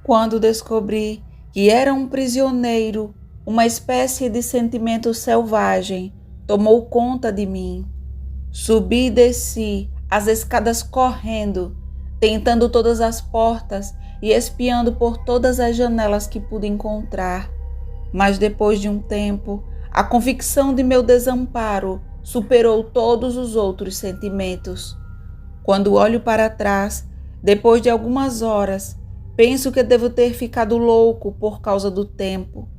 Quando descobri que era um prisioneiro, uma espécie de sentimento selvagem tomou conta de mim. Subi e desci as escadas correndo, tentando todas as portas e espiando por todas as janelas que pude encontrar. Mas depois de um tempo, a convicção de meu desamparo superou todos os outros sentimentos. Quando olho para trás, depois de algumas horas, penso que devo ter ficado louco por causa do tempo,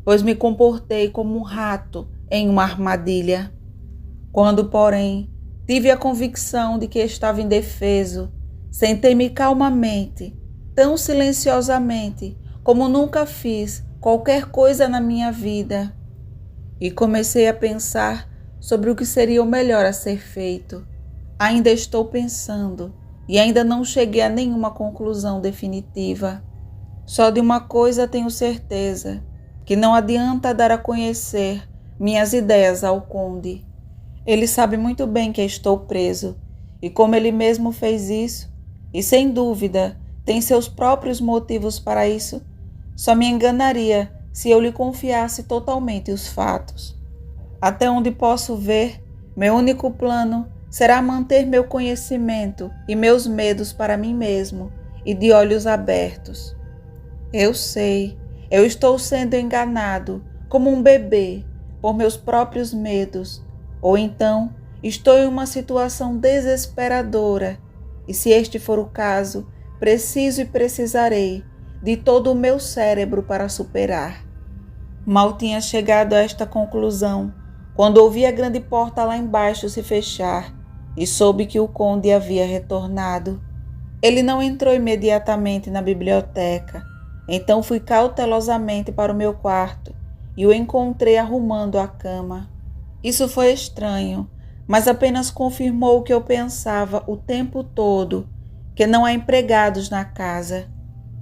pois me comportei como um rato em uma armadilha. Quando, porém, tive a convicção de que estava indefeso, sentei-me calmamente, tão silenciosamente como nunca fiz qualquer coisa na minha vida, e comecei a pensar sobre o que seria o melhor a ser feito. Ainda estou pensando e ainda não cheguei a nenhuma conclusão definitiva. Só de uma coisa tenho certeza, que não adianta dar a conhecer minhas ideias ao conde. Ele sabe muito bem que estou preso, e como ele mesmo fez isso, e sem dúvida tem seus próprios motivos para isso, só me enganaria se eu lhe confiasse totalmente os fatos. Até onde posso ver, meu único plano será manter meu conhecimento e meus medos para mim mesmo e de olhos abertos. Eu sei, eu estou sendo enganado como um bebê por meus próprios medos, ou então estou em uma situação desesperadora e, se este for o caso, preciso e precisarei de todo o meu cérebro para superar. Mal tinha chegado a esta conclusão quando ouvi a grande porta lá embaixo se fechar e soube que o conde havia retornado. Ele não entrou imediatamente na biblioteca, então fui cautelosamente para o meu quarto e o encontrei arrumando a cama. Isso foi estranho, mas apenas confirmou o que eu pensava o tempo todo, que não há empregados na casa.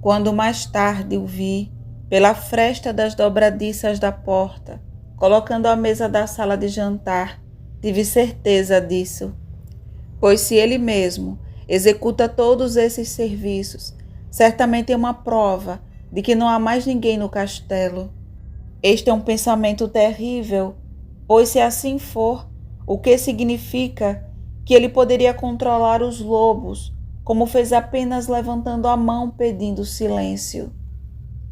Quando mais tarde o vi, pela fresta das dobradiças da porta, colocando a mesa da sala de jantar, tive certeza disso. Pois se ele mesmo executa todos esses serviços, certamente é uma prova de que não há mais ninguém no castelo. Este é um pensamento terrível, pois se assim for, o que significa que ele poderia controlar os lobos, como fez apenas levantando a mão pedindo silêncio.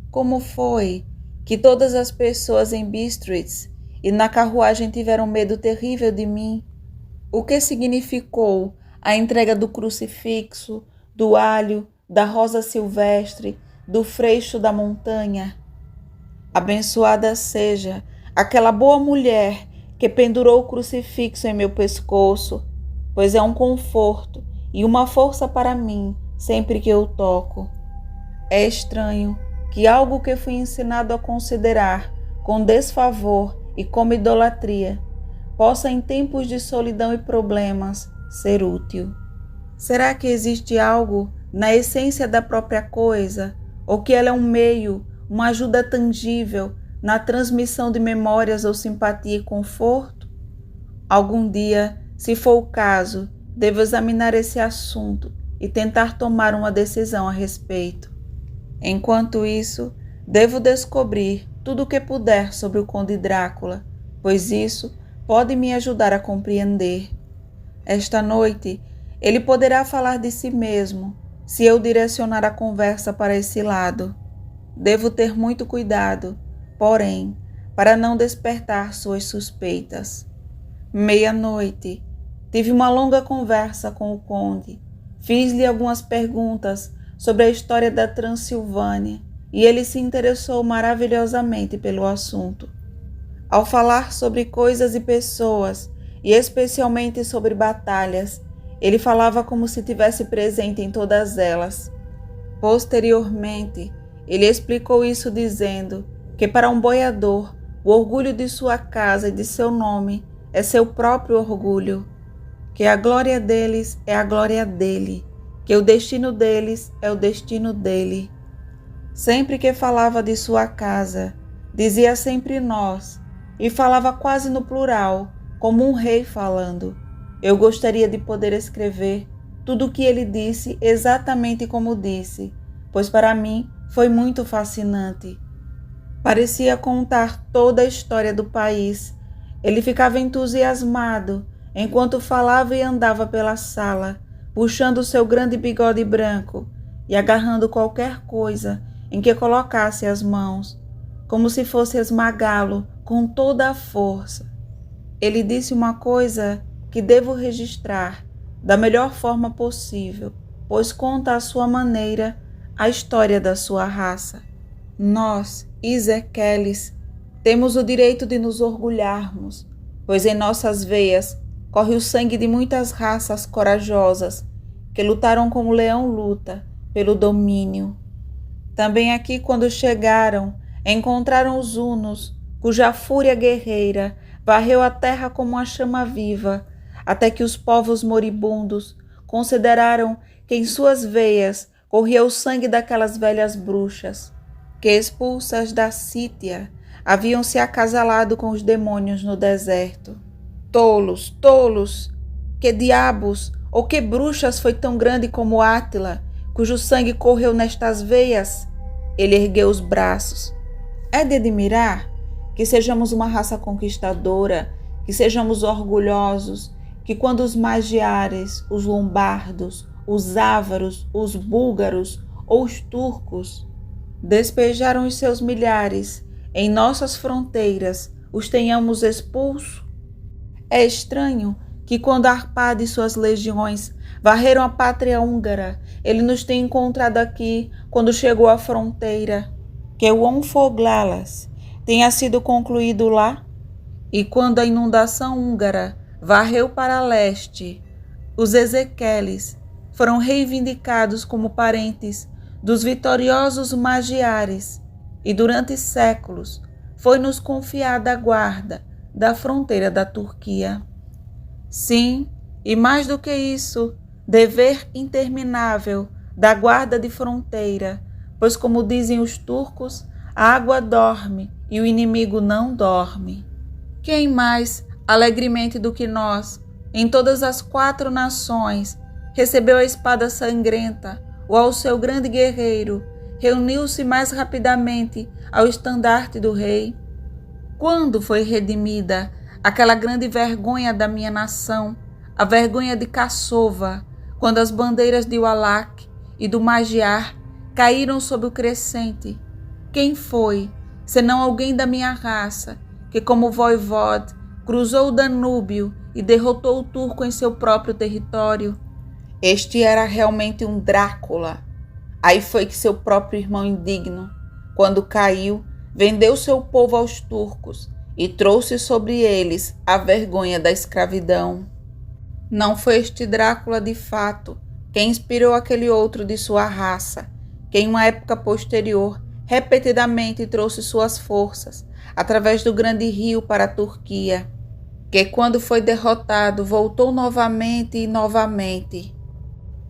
Como foi que todas as pessoas em Bistritz e na carruagem tiveram medo terrível de mim? O que significou a entrega do crucifixo, do alho, da rosa silvestre, do freixo da montanha? Abençoada seja aquela boa mulher que pendurou o crucifixo em meu pescoço, pois é um conforto e uma força para mim sempre que eu toco. É estranho que algo que fui ensinado a considerar com desfavor e como idolatria possa, em tempos de solidão e problemas, ser útil. Será que existe algo na essência da própria coisa, ou que ela é um meio, uma ajuda tangível na transmissão de memórias ou simpatia e conforto? Algum dia, se for o caso, devo examinar esse assunto e tentar tomar uma decisão a respeito. Enquanto isso, devo descobrir tudo o que puder sobre o Conde Drácula, pois isso pode me ajudar a compreender. Esta noite, ele poderá falar de si mesmo, se eu direcionar a conversa para esse lado. Devo ter muito cuidado, porém, para não despertar suas suspeitas. Meia-noite, tive uma longa conversa com o conde. Fiz-lhe algumas perguntas sobre a história da Transilvânia e ele se interessou maravilhosamente pelo assunto. Ao falar sobre coisas e pessoas, e especialmente sobre batalhas, ele falava como se tivesse presente em todas elas. Posteriormente, ele explicou isso dizendo que para um boiador, o orgulho de sua casa e de seu nome é seu próprio orgulho, que a glória deles é a glória dele, que o destino deles é o destino dele. Sempre que falava de sua casa, dizia sempre nós, e falava quase no plural, como um rei falando. Eu gostaria de poder escrever tudo o que ele disse exatamente como disse, pois para mim foi muito fascinante. Parecia contar toda a história do país. Ele ficava entusiasmado enquanto falava e andava pela sala, puxando seu grande bigode branco e agarrando qualquer coisa em que colocasse as mãos, como se fosse esmagá-lo com toda a força. Ele disse uma coisa que devo registrar da melhor forma possível, pois conta à sua maneira a história da sua raça. Nós, Ezequeles, temos o direito de nos orgulharmos, pois em nossas veias corre o sangue de muitas raças corajosas que lutaram como o leão luta pelo domínio. Também aqui, quando chegaram, encontraram os hunos, cuja fúria guerreira varreu a terra como uma chama viva, até que os povos moribundos consideraram que em suas veias corria o sangue daquelas velhas bruxas, que expulsas da Sítia haviam se acasalado com os demônios no deserto. Tolos, tolos! Que diabos ou que bruxas foi tão grande como Átila, cujo sangue correu nestas veias? Ele ergueu os braços. É de admirar que sejamos uma raça conquistadora, que sejamos orgulhosos, que quando os magiares, os lombardos, os ávaros, os búlgaros ou os turcos despejaram os seus milhares em nossas fronteiras, os tenhamos expulso? É estranho que quando Arpado e suas legiões varreram a pátria húngara, ele nos tenha encontrado aqui quando chegou à fronteira, que o Onfoglalas tenha sido concluído lá, e quando a inundação húngara varreu para leste, os Ezequeles foram reivindicados como parentes dos vitoriosos magiares, e durante séculos foi-nos confiada a guarda da fronteira da Turquia. Sim, e mais do que isso, dever interminável da guarda de fronteira, pois como dizem os turcos, a água dorme e o inimigo não dorme. Quem mais, alegremente do que nós, em todas as 4 nações, recebeu a espada sangrenta, ou ao seu grande guerreiro, reuniu-se mais rapidamente ao estandarte do rei? Quando foi redimida aquela grande vergonha da minha nação, a vergonha de Cassova, quando as bandeiras de Walaque e do Magiar caíram sob o crescente? Quem foi, senão alguém da minha raça, que como voivode cruzou o Danúbio e derrotou o turco em seu próprio território? Este era realmente um Drácula. Aí foi que seu próprio irmão indigno, quando caiu, vendeu seu povo aos turcos e trouxe sobre eles a vergonha da escravidão. Não foi este Drácula de fato quem inspirou aquele outro de sua raça, que em uma época posterior repetidamente trouxe suas forças através do grande rio para a Turquia, que quando foi derrotado voltou novamente e novamente.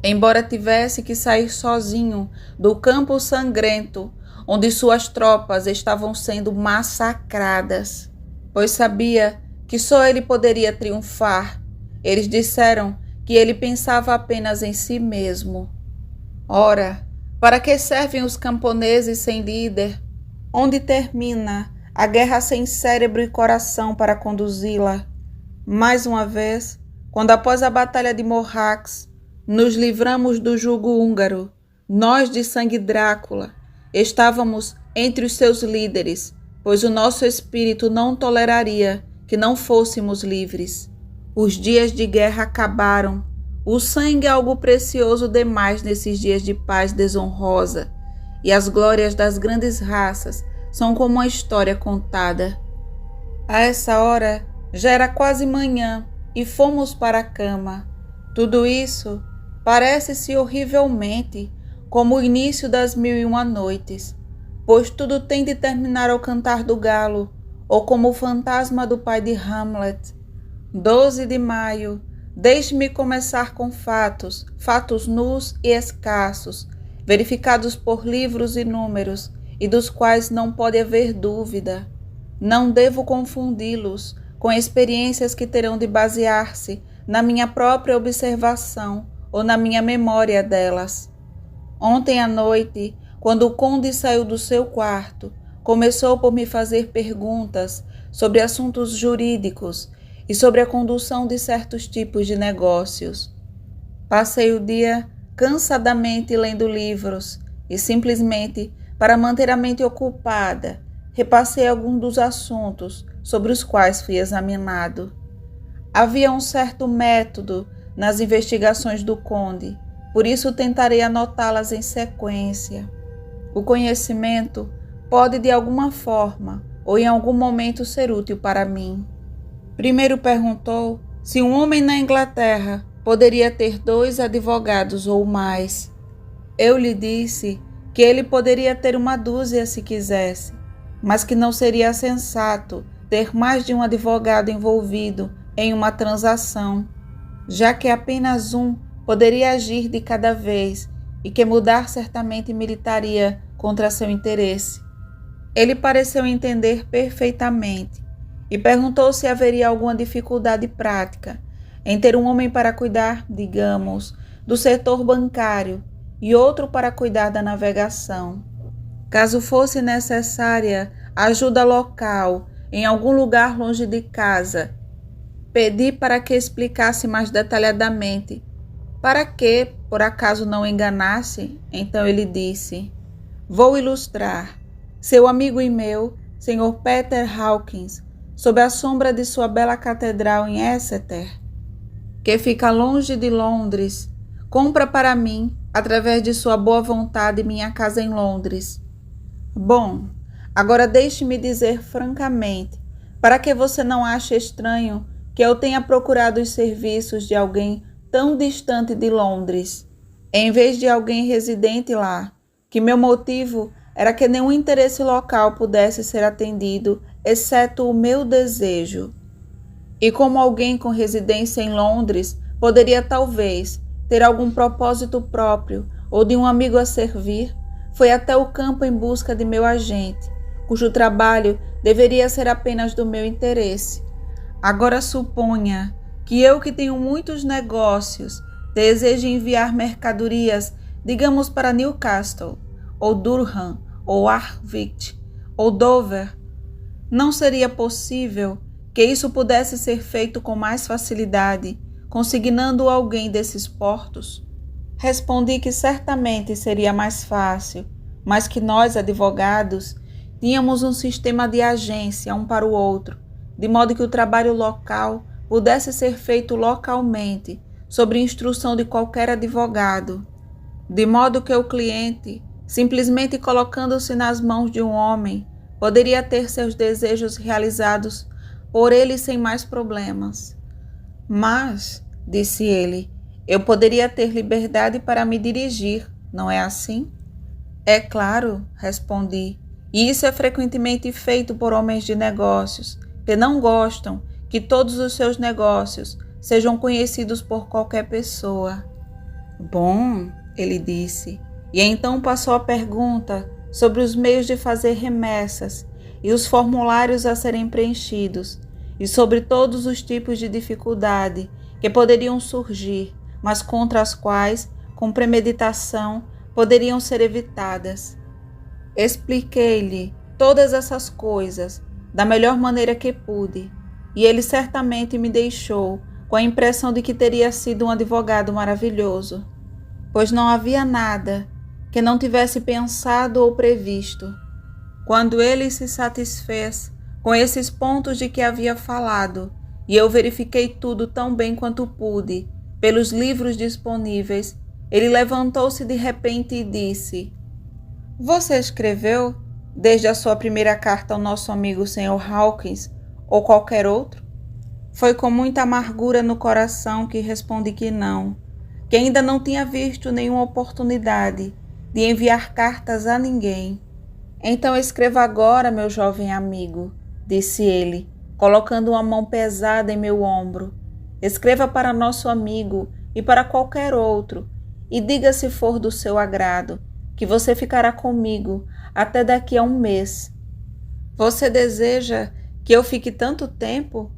Embora tivesse que sair sozinho do campo sangrento, onde suas tropas estavam sendo massacradas, pois sabia que só ele poderia triunfar. Eles disseram que ele pensava apenas em si mesmo. Ora, para que servem os camponeses sem líder? Onde termina a guerra sem cérebro e coração para conduzi-la? Mais uma vez, quando após a batalha de Mohacs nos livramos do jugo húngaro, nós de sangue Drácula estávamos entre os seus líderes, pois o nosso espírito não toleraria que não fôssemos livres. Os dias de guerra acabaram. O sangue é algo precioso demais nesses dias de paz desonrosa, e as glórias das grandes raças são como uma história contada. A essa hora já era quase manhã e fomos para a cama. Tudo isso parece-se horrivelmente como o início das 1001 noites, pois tudo tem de terminar ao cantar do galo, ou como o fantasma do pai de Hamlet. 12 de maio, deixe-me começar com fatos nus e escassos, verificados por livros e números, e dos quais não pode haver dúvida. Não devo confundi-los com experiências que terão de basear-se na minha própria observação ou na minha memória delas. Ontem à noite, quando o conde saiu do seu quarto, começou por me fazer perguntas sobre assuntos jurídicos e sobre a condução de certos tipos de negócios. Passei o dia cansadamente lendo livros e simplesmente, para manter a mente ocupada, repassei alguns dos assuntos sobre os quais fui examinado. Havia um certo método nas investigações do conde, por isso tentarei anotá-las em sequência. O conhecimento pode de alguma forma ou em algum momento ser útil para mim. Primeiro perguntou se um homem na Inglaterra poderia ter 2 advogados ou mais. Eu lhe disse que ele poderia ter 1 dúzia se quisesse, mas que não seria sensato ter mais de um advogado envolvido em uma transação, já que apenas um poderia agir de cada vez e que mudar certamente militaria contra seu interesse. Ele pareceu entender perfeitamente e perguntou se haveria alguma dificuldade prática em ter um homem para cuidar, digamos, do setor bancário e outro para cuidar da navegação. Caso fosse necessária ajuda local em algum lugar longe de casa, pedi para que explicasse mais detalhadamente. Para que, por acaso não enganasse, então ele disse: vou ilustrar. Seu amigo e meu, Sr. Peter Hawkins, sob a sombra de sua bela catedral em Exeter, que fica longe de Londres, compra para mim, através de sua boa vontade, minha casa em Londres. Bom, agora deixe-me dizer francamente, para que você não ache estranho que eu tenha procurado os serviços de alguém tão distante de Londres, em vez de alguém residente lá, que meu motivo era que nenhum interesse local pudesse ser atendido, exceto o meu desejo. E como alguém com residência em Londres poderia talvez ter algum propósito próprio ou de um amigo a servir, foi até o campo em busca de meu agente, cujo trabalho deveria ser apenas do meu interesse. Agora suponha que eu, que tenho muitos negócios, deseje enviar mercadorias, digamos, para Newcastle, ou Durham, ou Harwich, ou Dover. Não seria possível que isso pudesse ser feito com mais facilidade, consignando alguém desses portos? Respondi que certamente seria mais fácil, mas que nós, advogados, tínhamos um sistema de agência um para o outro, de modo que o trabalho local pudesse ser feito localmente, sob instrução de qualquer advogado, de modo que o cliente, simplesmente colocando-se nas mãos de um homem, poderia ter seus desejos realizados por ele sem mais problemas. Mas, disse ele, eu poderia ter liberdade para me dirigir, não é assim? É claro, respondi, e isso é frequentemente feito por homens de negócios, que não gostam que todos os seus negócios sejam conhecidos por qualquer pessoa. Bom, ele disse, e então passou a pergunta sobre os meios de fazer remessas e os formulários a serem preenchidos, e sobre todos os tipos de dificuldade que poderiam surgir, mas contra as quais, com premeditação, poderiam ser evitadas. Expliquei-lhe todas essas coisas da melhor maneira que pude, e ele certamente me deixou com a impressão de que teria sido um advogado maravilhoso, pois não havia nada que não tivesse pensado ou previsto. Quando ele se satisfez com esses pontos de que havia falado, e eu verifiquei tudo tão bem quanto pude, pelos livros disponíveis, ele levantou-se de repente e disse: Você escreveu, desde a sua primeira carta ao nosso amigo Sr. Hawkins, ou qualquer outro? Foi com muita amargura no coração que respondi que não, que ainda não tinha visto nenhuma oportunidade de enviar cartas a ninguém. Então escreva agora, meu jovem amigo, disse ele, colocando uma mão pesada em meu ombro. Escreva para nosso amigo e para qualquer outro, e diga, se for do seu agrado, que você ficará comigo até daqui a 1 mês. Você deseja que eu fique tanto tempo?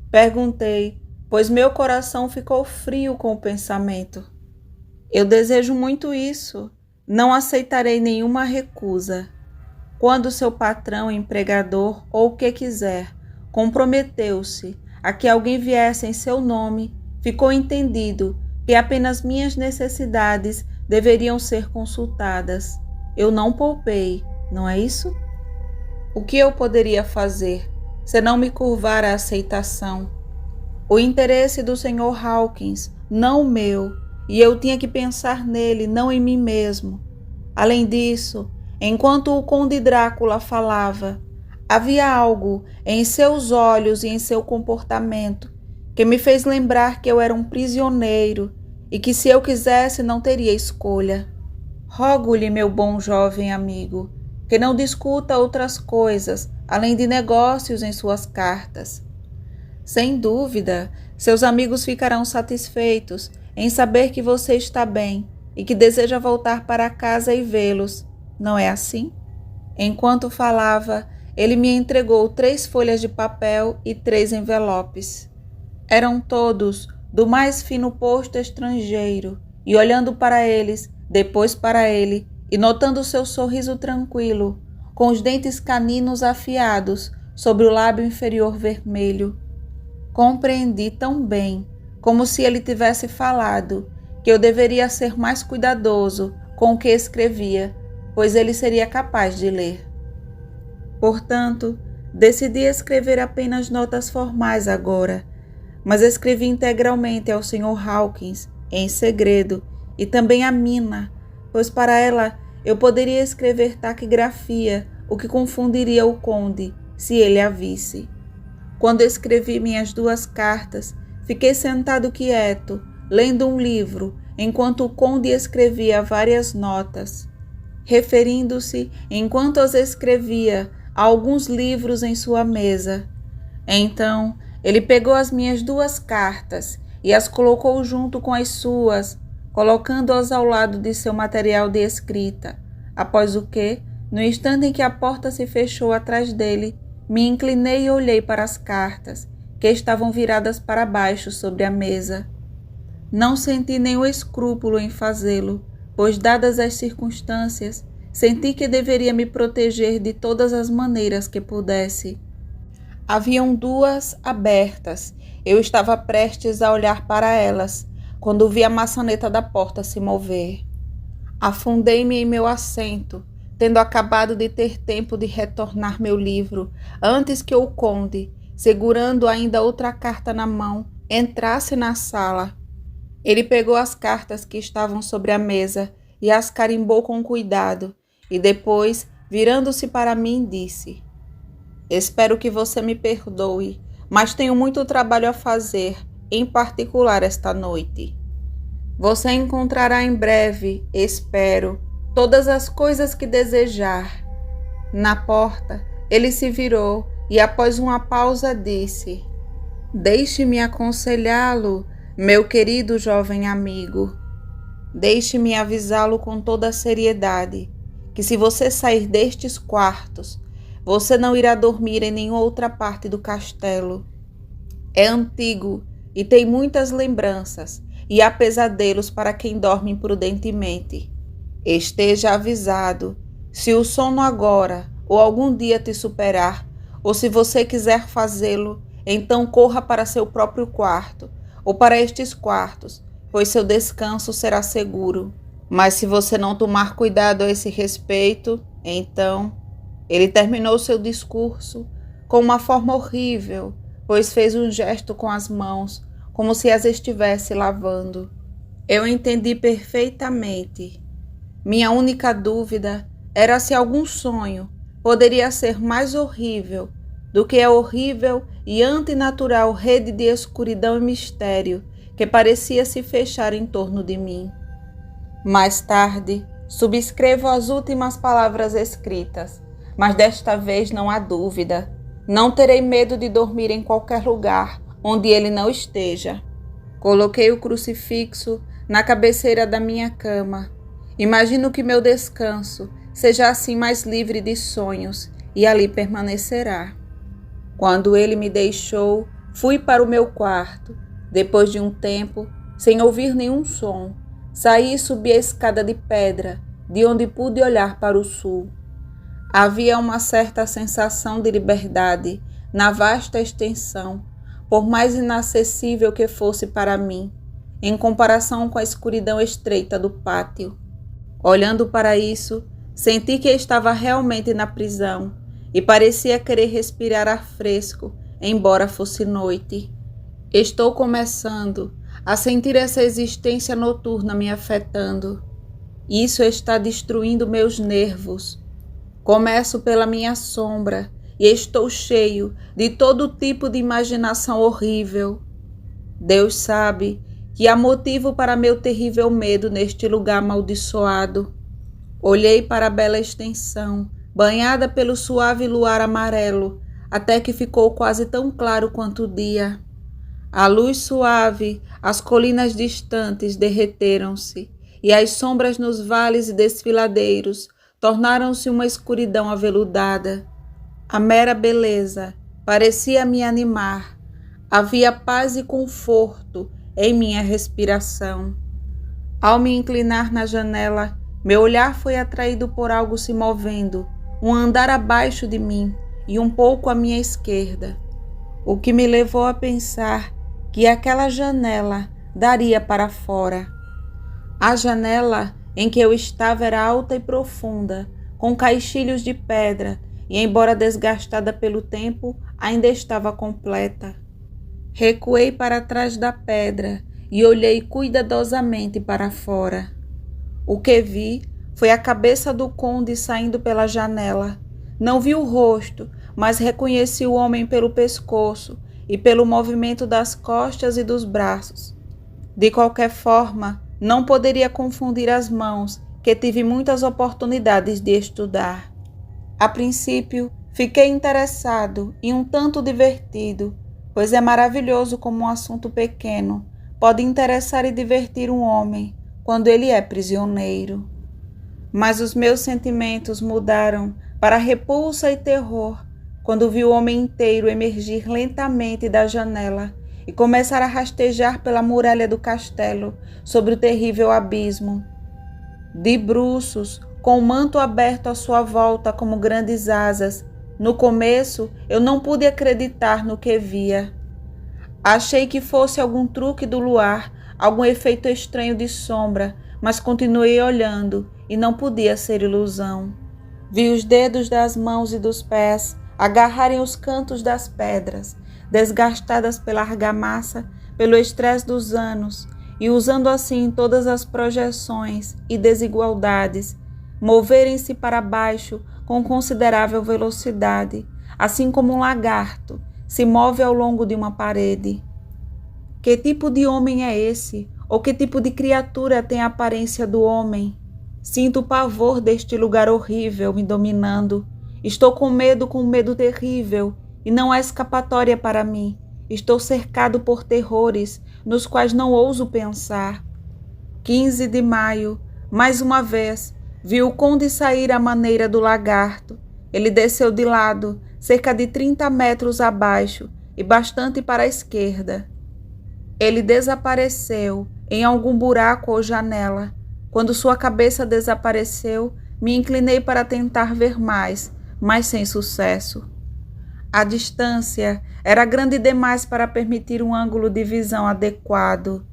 Perguntei, pois meu coração ficou frio com o pensamento. Eu desejo muito isso, não aceitarei nenhuma recusa. Quando seu patrão, empregador ou o que quiser comprometeu-se a que alguém viesse em seu nome, ficou entendido que apenas minhas necessidades deveriam ser consultadas. Eu não poupei, não é isso? O que eu poderia fazer senão me curvar à aceitação? O interesse do Sr. Hawkins, não o meu, e eu tinha que pensar nele, não em mim mesmo. Além disso, enquanto o Conde Drácula falava, havia algo em seus olhos e em seu comportamento que me fez lembrar que eu era um prisioneiro e que se eu quisesse não teria escolha. Rogo-lhe, meu bom jovem amigo, que não discuta outras coisas além de negócios em suas cartas. Sem dúvida, seus amigos ficarão satisfeitos em saber que você está bem e que deseja voltar para casa e vê-los. Não é assim? Enquanto falava, ele me entregou 3 folhas de papel e 3 envelopes. Eram todos do mais fino posto estrangeiro, e olhando para eles, depois para ele, e notando seu sorriso tranquilo, com os dentes caninos afiados sobre o lábio inferior vermelho, compreendi tão bem, como se ele tivesse falado, que eu deveria ser mais cuidadoso com o que escrevia, pois ele seria capaz de ler. Portanto, decidi escrever apenas notas formais agora, mas escrevi integralmente ao Sr. Hawkins, em segredo, e também a Mina, pois para ela eu poderia escrever taquigrafia, o que confundiria o conde, se ele a visse. Quando escrevi minhas 2 cartas, fiquei sentado quieto, lendo um livro, enquanto o conde escrevia várias notas, referindo-se, enquanto as escrevia, a alguns livros em sua mesa. Então, ele pegou as minhas 2 cartas e as colocou junto com as suas, colocando-as ao lado de seu material de escrita, após o que, no instante em que a porta se fechou atrás dele, me inclinei e olhei para as cartas, que estavam viradas para baixo sobre a mesa. Não senti nenhum escrúpulo em fazê-lo, pois, dadas as circunstâncias, senti que deveria me proteger de todas as maneiras que pudesse. Haviam 2 abertas. Eu estava prestes a olhar para elas, quando vi a maçaneta da porta se mover. Afundei-me em meu assento, tendo acabado de ter tempo de retornar meu livro, antes que o conde, segurando ainda outra carta na mão, entrasse na sala. Ele pegou as cartas que estavam sobre a mesa e as carimbou com cuidado, e depois, virando-se para mim, disse: Espero que você me perdoe, mas tenho muito trabalho a fazer, em particular esta noite. Você encontrará em breve, espero, todas as coisas que desejar. Na porta, ele se virou e, após uma pausa, disse: Deixe-me aconselhá-lo, meu querido jovem amigo. Deixe-me avisá-lo com toda a seriedade, que se você sair destes quartos, você não irá dormir em nenhuma outra parte do castelo. É antigo e tem muitas lembranças, e há pesadelos para quem dorme imprudentemente. Esteja avisado, se o sono agora ou algum dia te superar, ou se você quiser fazê-lo, então corra para seu próprio quarto, ou para estes quartos, pois seu descanso será seguro. Mas se você não tomar cuidado a esse respeito, então... Ele terminou seu discurso com uma forma horrível, pois fez um gesto com as mãos, como se as estivesse lavando. Eu entendi perfeitamente. Minha única dúvida era se algum sonho poderia ser mais horrível do que a horrível e antinatural rede de escuridão e mistério que parecia se fechar em torno de mim. Mais tarde, subscrevo as últimas palavras escritas, mas desta vez não há dúvida. Não terei medo de dormir em qualquer lugar onde ele não esteja. Coloquei o crucifixo na cabeceira da minha cama. Imagino que meu descanso seja assim mais livre de sonhos, e ali permanecerá. Quando ele me deixou, fui para o meu quarto. Depois de um tempo, sem ouvir nenhum som, saí e subi a escada de pedra, de onde pude olhar para o sul. Havia uma certa sensação de liberdade na vasta extensão, por mais inacessível que fosse para mim, em comparação com a escuridão estreita do pátio. Olhando para isso, senti que estava realmente na prisão e parecia querer respirar ar fresco, embora fosse noite. Estou começando a sentir essa existência noturna me afetando. Isso está destruindo meus nervos. Começo pela minha sombra e estou cheio de todo tipo de imaginação horrível. Deus sabe que há motivo para meu terrível medo neste lugar amaldiçoado. Olhei para a bela extensão, banhada pelo suave luar amarelo, até que ficou quase tão claro quanto o dia. A luz suave, as colinas distantes derreteram-se, e as sombras nos vales e desfiladeiros tornaram-se uma escuridão aveludada. A mera beleza parecia me animar. Havia paz e conforto em minha respiração. Ao me inclinar na janela, meu olhar foi atraído por algo se movendo, um andar abaixo de mim e um pouco à minha esquerda, o que me levou a pensar que aquela janela daria para fora. A janela em que eu estava era alta e profunda, com caixilhos de pedra, e embora desgastada pelo tempo, ainda estava completa. Recuei para trás da pedra e olhei cuidadosamente para fora. O que vi foi a cabeça do conde saindo pela janela. Não vi o rosto, mas reconheci o homem pelo pescoço e pelo movimento das costas e dos braços. De qualquer forma, não poderia confundir as mãos, que tive muitas oportunidades de estudar. A princípio, fiquei interessado e um tanto divertido, pois é maravilhoso como um assunto pequeno pode interessar e divertir um homem quando ele é prisioneiro. Mas os meus sentimentos mudaram para repulsa e terror quando vi o homem inteiro emergir lentamente da janela e começar a rastejar pela muralha do castelo sobre o terrível abismo. De bruços, com o manto aberto à sua volta como grandes asas, no começo eu não pude acreditar no que via. Achei que fosse algum truque do luar, algum efeito estranho de sombra, mas continuei olhando e não podia ser ilusão. Vi os dedos das mãos e dos pés agarrarem os cantos das pedras, desgastadas pela argamassa, pelo estresse dos anos, e usando assim todas as projeções e desigualdades, moverem-se para baixo com considerável velocidade, assim como um lagarto se move ao longo de uma parede. Que tipo de homem é esse? Ou que tipo de criatura tem a aparência do homem? Sinto o pavor deste lugar horrível me dominando. Estou com um medo terrível, e não há escapatória para mim. Estou cercado por terrores, nos quais não ouso pensar. 15 de maio, mais uma vez, vi o conde sair à maneira do lagarto. Ele desceu de lado, cerca de 30 metros abaixo e bastante para a esquerda. Ele desapareceu em algum buraco ou janela. Quando sua cabeça desapareceu, me inclinei para tentar ver mais, mas sem sucesso. A distância era grande demais para permitir um ângulo de visão adequado.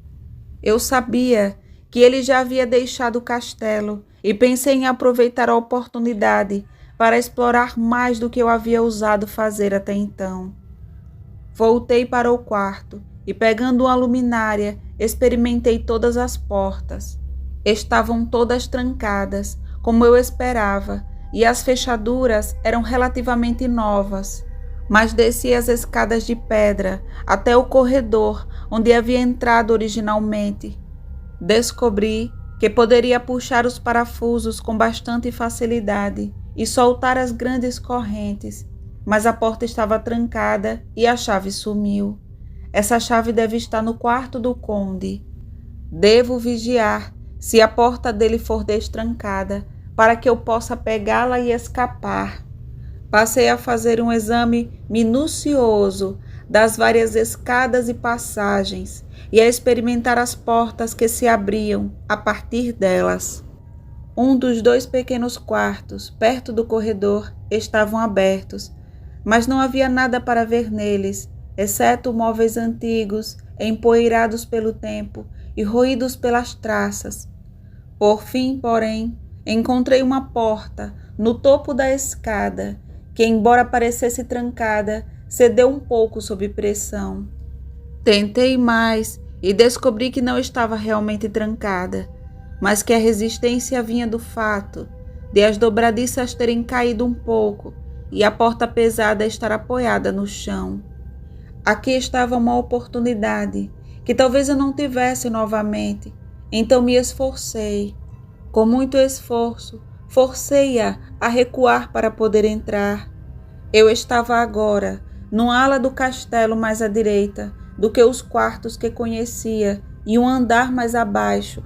Eu sabia que ele já havia deixado o castelo e pensei em aproveitar a oportunidade para explorar mais do que eu havia ousado fazer até então. Voltei para o quarto e, pegando uma luminária, experimentei todas as portas. Estavam todas trancadas, como eu esperava, e as fechaduras eram relativamente novas. Mas desci as escadas de pedra até o corredor onde havia entrado originalmente. Descobri que poderia puxar os parafusos com bastante facilidade e soltar as grandes correntes, mas a porta estava trancada e a chave sumiu. Essa chave deve estar no quarto do conde. Devo vigiar se a porta dele for destrancada, para que eu possa pegá-la e escapar. Passei a fazer um exame minucioso das várias escadas e passagens e a experimentar as portas que se abriam a partir delas. Um dos 2 pequenos quartos, perto do corredor, estavam abertos, mas não havia nada para ver neles, exceto móveis antigos, empoeirados pelo tempo e roídos pelas traças. Por fim, porém, encontrei uma porta no topo da escada, que, embora parecesse trancada, cedeu um pouco sob pressão. Tentei mais e descobri que não estava realmente trancada, mas que a resistência vinha do fato de as dobradiças terem caído um pouco e a porta pesada estar apoiada no chão. Aqui estava uma oportunidade que talvez eu não tivesse novamente, então me esforcei. Com muito esforço, forcei-a a recuar para poder entrar. Eu estava agora numa ala do castelo mais à direita do que os quartos que conhecia e um andar mais abaixo.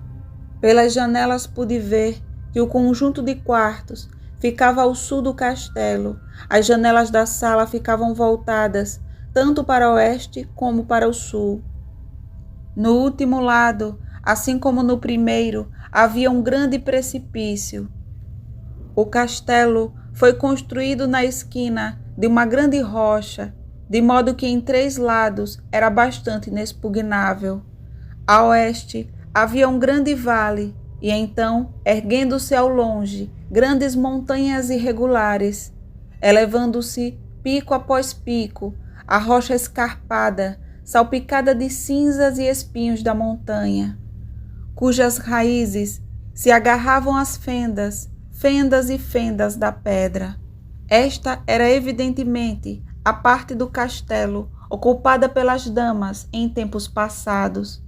Pelas janelas pude ver que o conjunto de quartos ficava ao sul do castelo. As janelas da sala ficavam voltadas tanto para o oeste como para o sul. No último lado, assim como no primeiro, havia um grande precipício. O castelo foi construído na esquina de uma grande rocha, de modo que em 3 lados era bastante inexpugnável. A oeste havia um grande vale, e então, erguendo-se ao longe, grandes montanhas irregulares, elevando-se pico após pico, a rocha escarpada, salpicada de cinzas e espinhos da montanha, cujas raízes se agarravam às fendas e fendas da pedra. Esta era evidentemente a parte do castelo ocupada pelas damas em tempos passados,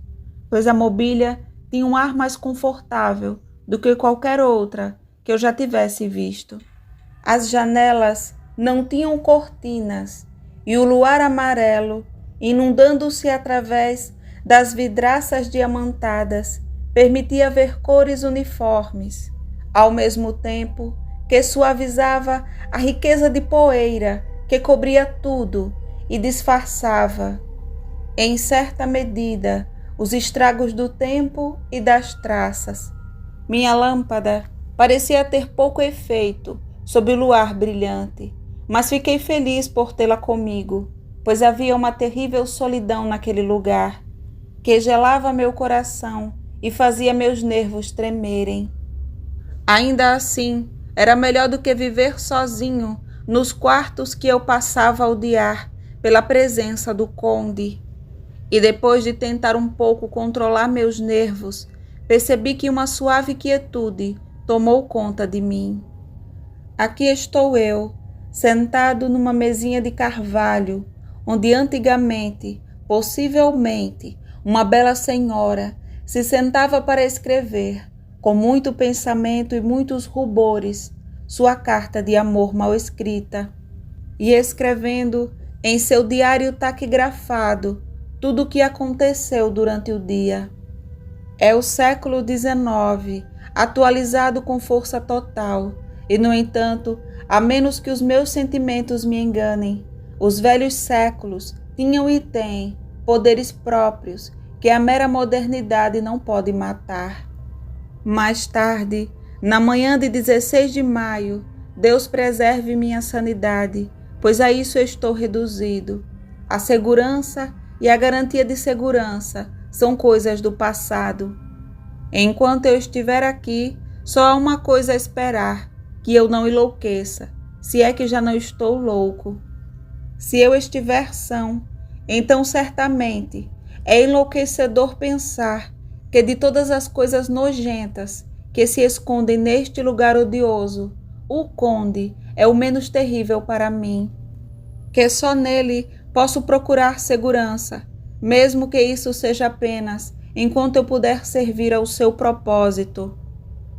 pois a mobília tinha um ar mais confortável do que qualquer outra que eu já tivesse visto. As janelas não tinham cortinas e o luar amarelo, inundando-se através das vidraças diamantadas, permitia ver cores uniformes, ao mesmo tempo que suavizava a riqueza de poeira que cobria tudo e disfarçava, em certa medida, os estragos do tempo e das traças. Minha lâmpada parecia ter pouco efeito sob o luar brilhante, mas fiquei feliz por tê-la comigo, pois havia uma terrível solidão naquele lugar, que gelava meu coração e fazia meus nervos tremerem. Ainda assim, era melhor do que viver sozinho nos quartos que eu passava a odiar pela presença do conde. E depois de tentar um pouco controlar meus nervos, percebi que uma suave quietude tomou conta de mim. Aqui estou eu, sentado numa mesinha de carvalho, onde antigamente, possivelmente, uma bela senhora se sentava para escrever, com muito pensamento e muitos rubores, sua carta de amor mal escrita, e escrevendo em seu diário taquigrafado tudo o que aconteceu durante o dia. É o século XIX, atualizado com força total, e, no entanto, a menos que os meus sentimentos me enganem, os velhos séculos tinham e têm poderes próprios que a mera modernidade não pode matar. Mais tarde, na manhã de 16 de maio, Deus preserve minha sanidade, pois a isso estou reduzido. A segurança e a garantia de segurança são coisas do passado. Enquanto eu estiver aqui, só há uma coisa a esperar, que eu não enlouqueça, se é que já não estou louco. Se eu estiver são, então certamente é enlouquecedor pensar que de todas as coisas nojentas que se escondem neste lugar odioso, o conde é o menos terrível para mim, que só nele posso procurar segurança, mesmo que isso seja apenas enquanto eu puder servir ao seu propósito.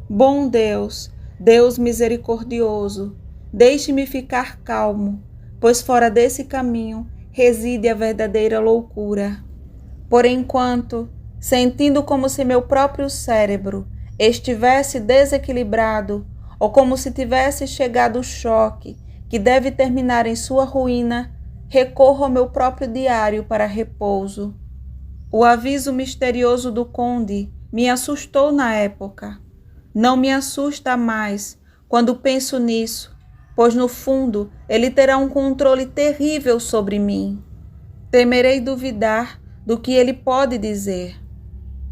Bom Deus, Deus misericordioso, deixe-me ficar calmo, pois fora desse caminho reside a verdadeira loucura. Por enquanto, sentindo como se meu próprio cérebro estivesse desequilibrado ou como se tivesse chegado o choque que deve terminar em sua ruína, recorro ao meu próprio diário para repouso. O aviso misterioso do conde me assustou na época. Não me assusta mais quando penso nisso, pois no fundo ele terá um controle terrível sobre mim. Temerei duvidar do que ele pode dizer.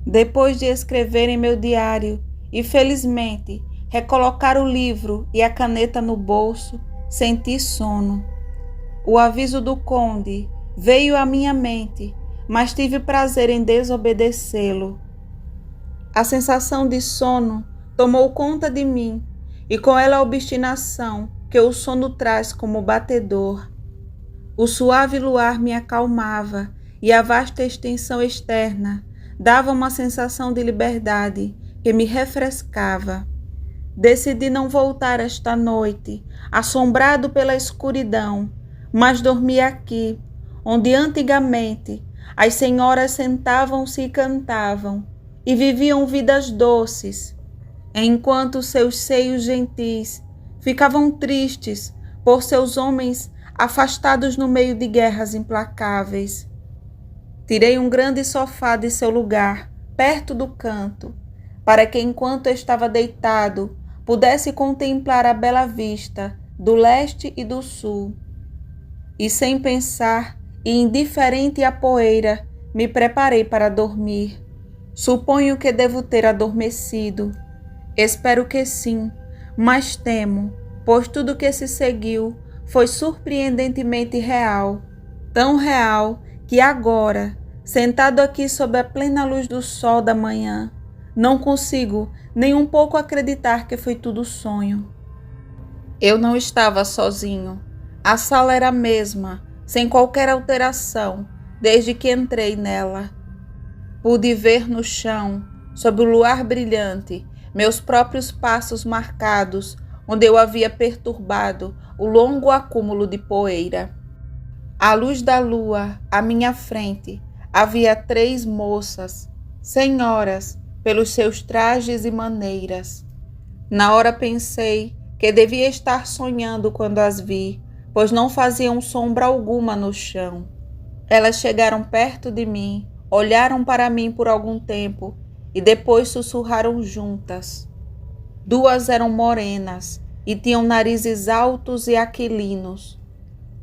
Depois de escrever em meu diário e, felizmente, recolocar o livro e a caneta no bolso, senti sono. O aviso do conde veio à minha mente, mas tive prazer em desobedecê-lo. A sensação de sono tomou conta de mim, e com ela a obstinação que o sono traz como batedor. O suave luar me acalmava e a vasta extensão externa dava uma sensação de liberdade que me refrescava. Decidi não voltar esta noite, assombrado pela escuridão, mas dormi aqui, onde antigamente as senhoras sentavam-se e cantavam e viviam vidas doces, enquanto seus seios gentis ficavam tristes por seus homens afastados no meio de guerras implacáveis. Tirei um grande sofá de seu lugar, perto do canto, para que enquanto eu estava deitado, pudesse contemplar a bela vista do leste e do sul. E sem pensar, e indiferente à poeira, me preparei para dormir. Suponho que devo ter adormecido. Espero que sim, mas temo, pois tudo que se seguiu foi surpreendentemente real, tão real que agora, sentado aqui sob a plena luz do sol da manhã, não consigo nem um pouco acreditar que foi tudo sonho. Eu não estava sozinho. A sala era a mesma, sem qualquer alteração, desde que entrei nela. Pude ver no chão, sob o luar brilhante, meus próprios passos marcados, onde eu havia perturbado o longo acúmulo de poeira. À luz da lua, à minha frente, havia 3 moças, senhoras, pelos seus trajes e maneiras. Na hora pensei que devia estar sonhando quando as vi, pois não faziam sombra alguma no chão. Elas chegaram perto de mim, olharam para mim por algum tempo e depois sussurraram juntas. 2 eram morenas e tinham narizes altos e aquilinos,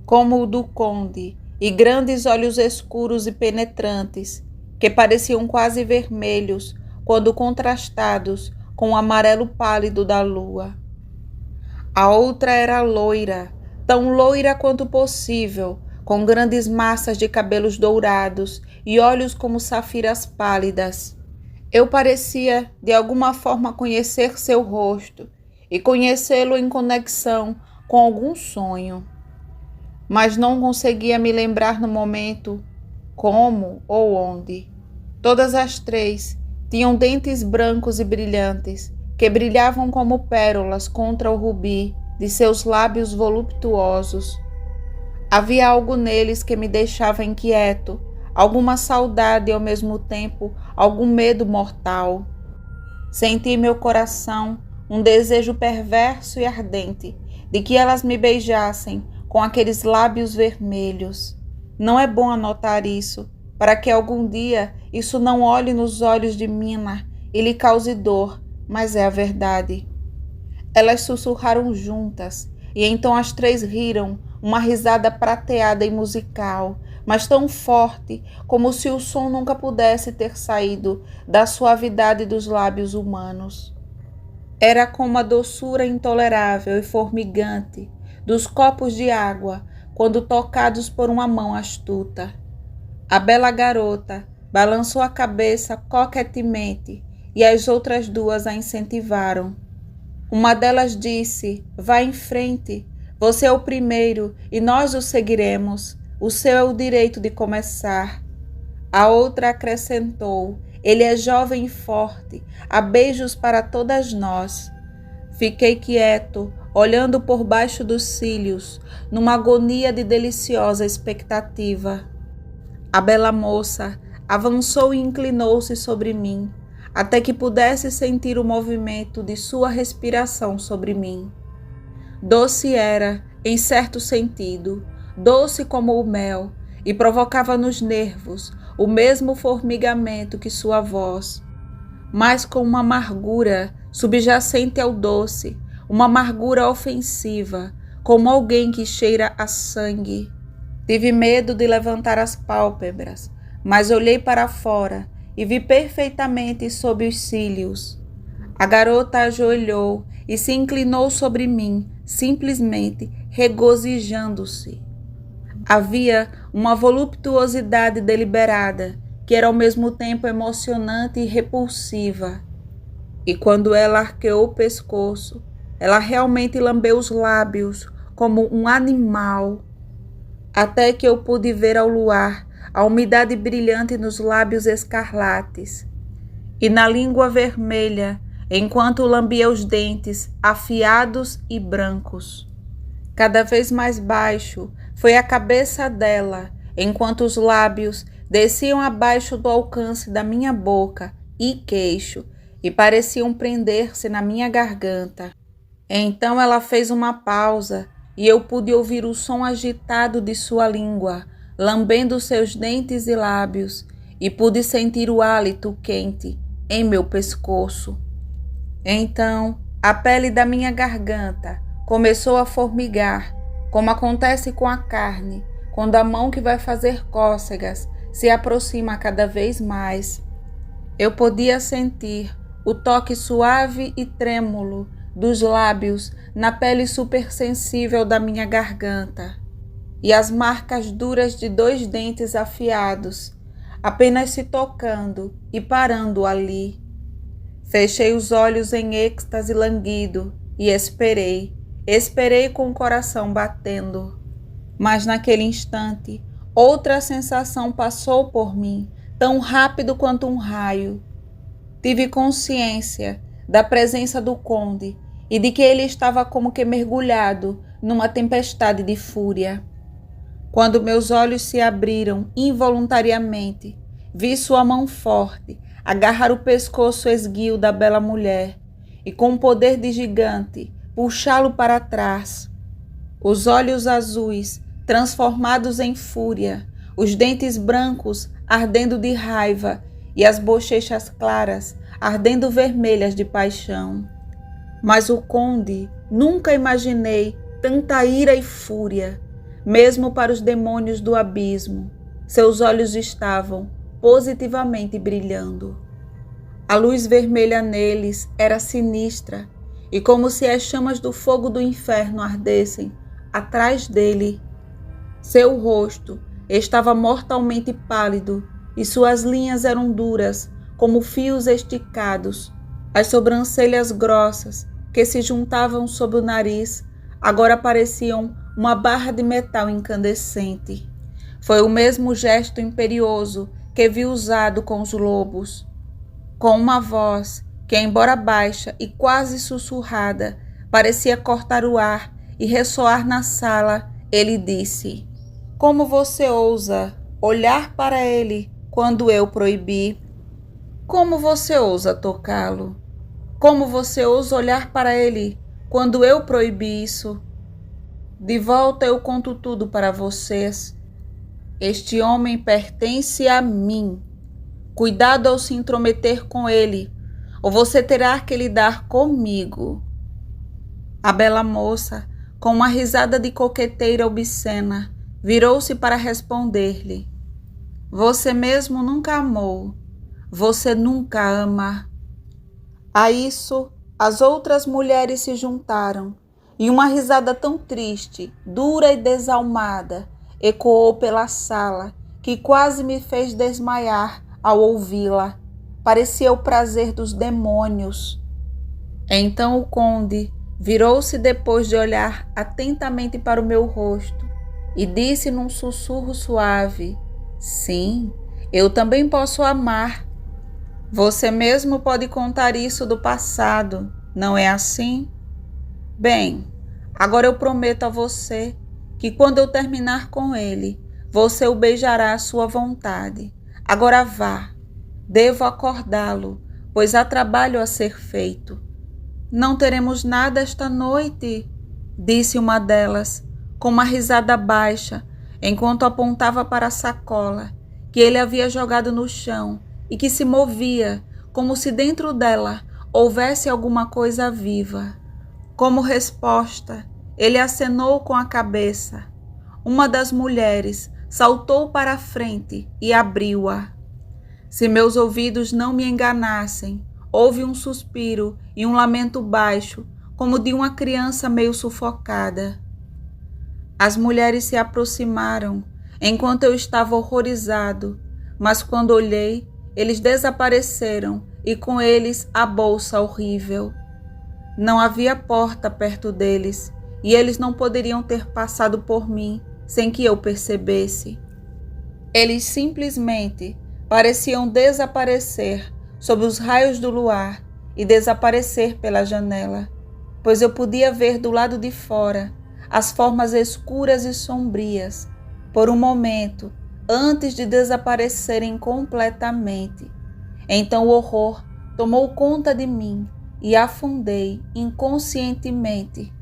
como o do conde, e grandes olhos escuros e penetrantes, que pareciam quase vermelhos quando contrastados com o amarelo pálido da lua. A outra era loira, tão loira quanto possível, com grandes massas de cabelos dourados e olhos como safiras pálidas. Eu parecia, de alguma forma, conhecer seu rosto e conhecê-lo em conexão com algum sonho, mas não conseguia me lembrar no momento como ou onde. Todas as 3 tinham dentes brancos e brilhantes, que brilhavam como pérolas contra o rubi de seus lábios voluptuosos. Havia algo neles que me deixava inquieto, alguma saudade e ao mesmo tempo algum medo mortal. Senti em meu coração um desejo perverso e ardente de que elas me beijassem com aqueles lábios vermelhos. Não é bom anotar isso, para que algum dia isso não olhe nos olhos de Mina e lhe cause dor, mas é a verdade. Elas sussurraram juntas, e então as 3 riram, uma risada prateada e musical, mas tão forte como se o som nunca pudesse ter saído da suavidade dos lábios humanos. Era como a doçura intolerável e formigante dos copos de água quando tocados por uma mão astuta. A bela garota balançou a cabeça coquetemente e as outras 2 a incentivaram. Uma delas disse: "Vá em frente, você é o primeiro e nós o seguiremos. O seu é o direito de começar." A outra acrescentou: "Ele é jovem e forte, há beijos para todas nós." Fiquei quieto, olhando por baixo dos cílios, numa agonia de deliciosa expectativa. A bela moça avançou e inclinou-se sobre mim, até que pudesse sentir o movimento de sua respiração sobre mim. Doce era, em certo sentido, doce como o mel, e provocava nos nervos o mesmo formigamento que sua voz, mas com uma amargura subjacente ao doce, uma amargura ofensiva, como alguém que cheira a sangue. Tive medo de levantar as pálpebras, mas olhei para fora e vi perfeitamente sob os cílios. A garota ajoelhou e se inclinou sobre mim, simplesmente regozijando-se. Havia uma voluptuosidade deliberada, que era ao mesmo tempo emocionante e repulsiva. E quando ela arqueou o pescoço, ela realmente lambeu os lábios como um animal, até que eu pude ver ao luar a umidade brilhante nos lábios escarlates e na língua vermelha, enquanto lambia os dentes afiados e brancos. Cada vez mais baixo foi a cabeça dela, enquanto os lábios desciam abaixo do alcance da minha boca e queixo e pareciam prender-se na minha garganta. Então ela fez uma pausa e eu pude ouvir o som agitado de sua língua, lambendo seus dentes e lábios, e pude sentir o hálito quente em meu pescoço. Então a pele da minha garganta começou a formigar, como acontece com a carne, quando a mão que vai fazer cócegas se aproxima cada vez mais. Eu podia sentir o toque suave e trêmulo dos lábios na pele supersensível da minha garganta e as marcas duras de 2 dentes afiados, apenas se tocando e parando ali. Fechei os olhos em êxtase languido e esperei com o coração batendo. Mas naquele instante, outra sensação passou por mim, tão rápido quanto um raio. Tive consciência da presença do conde e de que ele estava como que mergulhado numa tempestade de fúria. Quando meus olhos se abriram involuntariamente, vi sua mão forte agarrar o pescoço esguio da bela mulher e, com o poder de gigante, puxá-lo para trás. Os olhos azuis transformados em fúria, os dentes brancos ardendo de raiva e as bochechas claras ardendo vermelhas de paixão. Mas o conde, nunca imaginei tanta ira e fúria, mesmo para os demônios do abismo. Seus olhos estavam positivamente brilhando. A luz vermelha neles era sinistra e como se as chamas do fogo do inferno ardessem atrás dele. Seu rosto estava mortalmente pálido e suas linhas eram duras como fios esticados. As sobrancelhas grossas que se juntavam sob o nariz agora pareciam uma barra de metal incandescente. Foi o mesmo gesto imperioso que vi usado com os lobos. Com uma voz que, embora baixa e quase sussurrada, parecia cortar o ar e ressoar na sala, ele disse: "Como você ousa olhar para ele quando eu proibi? Como você ousa tocá-lo? Como você ousa olhar para ele quando eu proibi isso? De volta eu conto tudo para vocês. Este homem pertence a mim. Cuidado ao se intrometer com ele, ou você terá que lidar comigo." A bela moça, com uma risada de coqueteira obscena, virou-se para responder-lhe: "Você mesmo nunca amou. Você nunca ama." A isso, as outras mulheres se juntaram, e uma risada tão triste, dura e desalmada ecoou pela sala, que quase me fez desmaiar ao ouvi-la. Parecia o prazer dos demônios. Então o conde virou-se depois de olhar atentamente para o meu rosto e disse num sussurro suave: "Sim, eu também posso amar. Você mesmo pode contar isso do passado, não é assim? Bem, agora eu prometo a você que quando eu terminar com ele, você o beijará à sua vontade. Agora vá, devo acordá-lo, pois há trabalho a ser feito." "Não teremos nada esta noite?" disse uma delas, com uma risada baixa, enquanto apontava para a sacola que ele havia jogado no chão e que se movia como se dentro dela houvesse alguma coisa viva. Como resposta, ele acenou com a cabeça. Uma das mulheres saltou para a frente e abriu-a. Se meus ouvidos não me enganassem, houve um suspiro e um lamento baixo, como de uma criança meio sufocada. As mulheres se aproximaram, enquanto eu estava horrorizado, mas quando olhei, eles desapareceram e com eles a bolsa horrível. Não havia porta perto deles e eles não poderiam ter passado por mim sem que eu percebesse. Eles simplesmente pareciam desaparecer sob os raios do luar e desaparecer pela janela, pois eu podia ver do lado de fora as formas escuras e sombrias, por um momento, antes de desaparecerem completamente. Então o horror tomou conta de mim e afundei inconscientemente